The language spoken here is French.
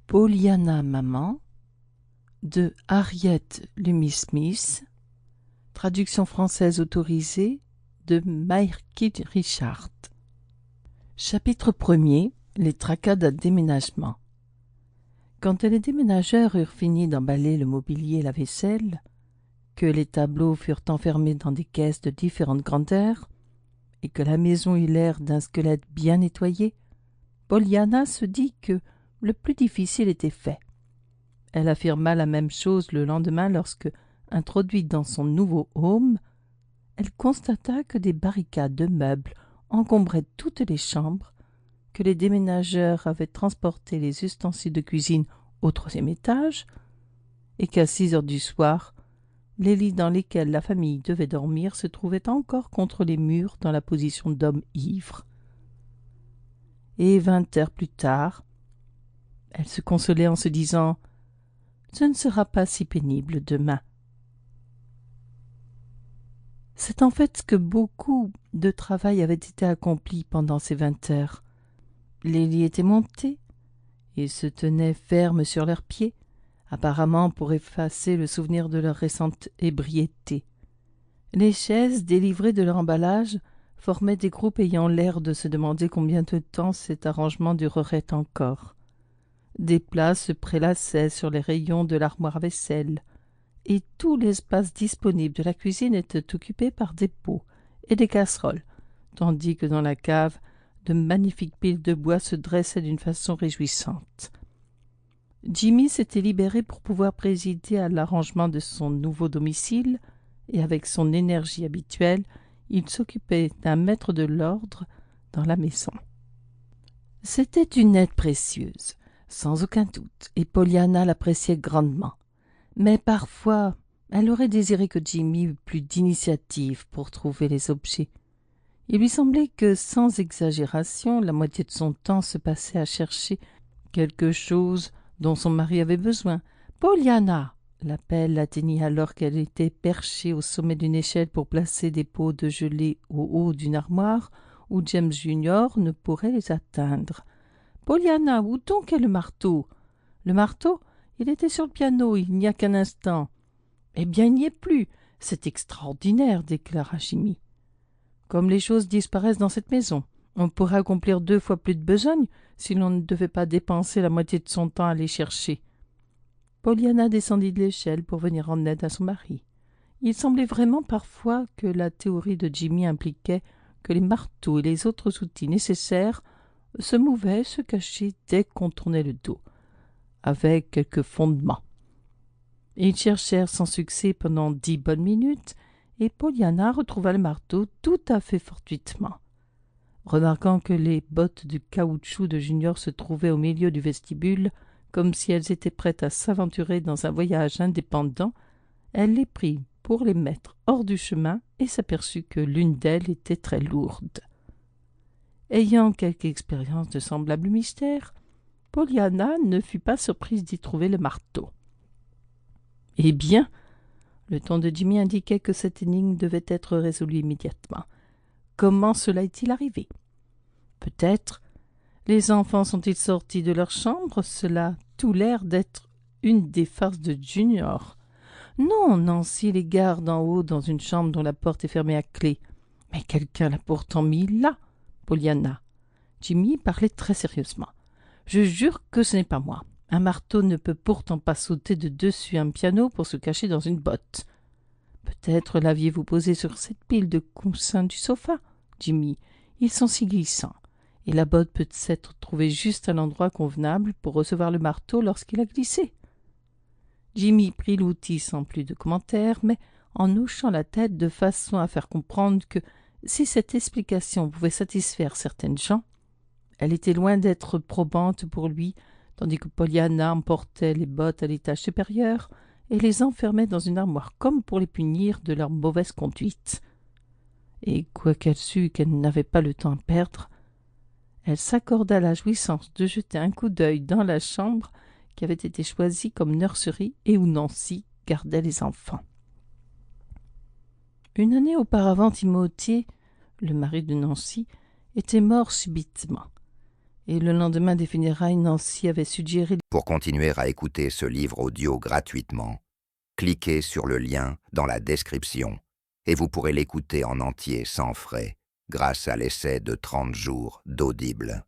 Pollyanna Maman de Harriet Lummy Smith, traduction française autorisée de Maïrkid Richard. Chapitre 1er. Les tracas d'un déménagement. Quand les déménageurs eurent fini d'emballer le mobilier et la vaisselle, que les tableaux furent enfermés dans des caisses de différentes grandeurs, et que la maison eut l'air d'un squelette bien nettoyé, Pollyanna se dit que le plus difficile était fait. Elle affirma la même chose le lendemain lorsque, introduite dans son nouveau home, elle constata que des barricades de meubles encombraient toutes les chambres, que les déménageurs avaient transporté les ustensiles de cuisine au 3e étage, et qu'à 6 heures du soir, les lits dans lesquels la famille devait dormir se trouvaient encore contre les murs dans la position d'hommes ivres. Et 20 heures plus tard, elle se consolait en se disant « Ce ne sera pas si pénible demain ». C'est en fait que beaucoup de travail avait été accompli pendant ces 20 heures. Les lits étaient montés et se tenaient fermes sur leurs pieds, apparemment pour effacer le souvenir de leur récente ébriété. Les chaises, délivrées de leur emballage, formaient des groupes ayant l'air de se demander combien de temps cet arrangement durerait encore. Des plats se prélassaient sur les rayons de l'armoire à vaisselle, et tout l'espace disponible de la cuisine était occupé par des pots et des casseroles, tandis que dans la cave, de magnifiques piles de bois se dressaient d'une façon réjouissante. Jimmy s'était libéré pour pouvoir présider à l'arrangement de son nouveau domicile, et avec son énergie habituelle, il s'occupait d'un maître de l'ordre dans la maison. C'était une aide précieuse, sans aucun doute, et Pollyanna l'appréciait grandement. Mais parfois, elle aurait désiré que Jimmy eût plus d'initiative pour trouver les objets. Il lui semblait que, sans exagération, la moitié de son temps se passait à chercher quelque chose dont son mari avait besoin. « Pollyanna !» L'appel l'atteignit alors qu'elle était perchée au sommet d'une échelle pour placer des pots de gelée au haut d'une armoire où James Junior ne pourrait les atteindre. « Pollyanna, où donc est le marteau ?»« Le marteau ? Il était sur le piano il n'y a qu'un instant. »« Eh bien, il n'y est plus. C'est extraordinaire, déclara Jimmy. Comme les choses disparaissent dans cette maison, on pourrait accomplir 2 fois plus de besogne si l'on ne devait pas dépenser la moitié de son temps à les chercher. » Pollyanna descendit de l'échelle pour venir en aide à son mari. Il semblait vraiment parfois que la théorie de Jimmy impliquait que les marteaux et les autres outils nécessaires se mouvaient, se cachaient dès qu'on tournait le dos, avec quelques fondements. Ils cherchèrent sans succès pendant 10 bonnes minutes, et Pollyanna retrouva le marteau tout à fait fortuitement. Remarquant que les bottes de caoutchouc de Junior se trouvaient au milieu du vestibule, comme si elles étaient prêtes à s'aventurer dans un voyage indépendant, elle les prit pour les mettre hors du chemin et s'aperçut que l'une d'elles était très lourde. Ayant quelque expérience de semblables mystères, Pollyanna ne fut pas surprise d'y trouver le marteau. « Eh bien !» Le ton de Jimmy indiquait que cette énigme devait être résolue immédiatement. Comment cela est-il arrivé? Peut-être les enfants sont-ils sortis de leur chambre? Cela a tout l'air d'être une des farces de Junior. Non, Nancy les garde en haut dans une chambre dont la porte est fermée à clé. Mais quelqu'un l'a pourtant mis là, Pollyanna. Jimmy parlait très sérieusement. Je jure que ce n'est pas moi. Un marteau ne peut pourtant pas sauter de dessus un piano pour se cacher dans une botte. Peut-être l'aviez-vous posé sur cette pile de coussins du sofa, Jimmy. Ils sont si glissants. Et la botte peut s'être trouvée juste à l'endroit convenable pour recevoir le marteau lorsqu'il a glissé. Jimmy prit l'outil sans plus de commentaires, mais en hochant la tête de façon à faire comprendre que, si cette explication pouvait satisfaire certaines gens, elle était loin d'être probante pour lui, tandis que Pollyanna emportait les bottes à l'étage supérieur et les enfermait dans une armoire comme pour les punir de leur mauvaise conduite. Et quoiqu'elle sût qu'elle n'avait pas le temps à perdre, elle s'accorda la jouissance de jeter un coup d'œil dans la chambre qui avait été choisie comme nurserie et où Nancy gardait les enfants. Une année auparavant, Timothée, le mari de Nancy, était mort subitement, Et le lendemain des funérailles, Nancy avait suggéré... Pour continuer à écouter ce livre audio gratuitement, cliquez sur le lien dans la description et vous pourrez l'écouter en entier sans frais grâce à l'essai de 30 jours d'Audible.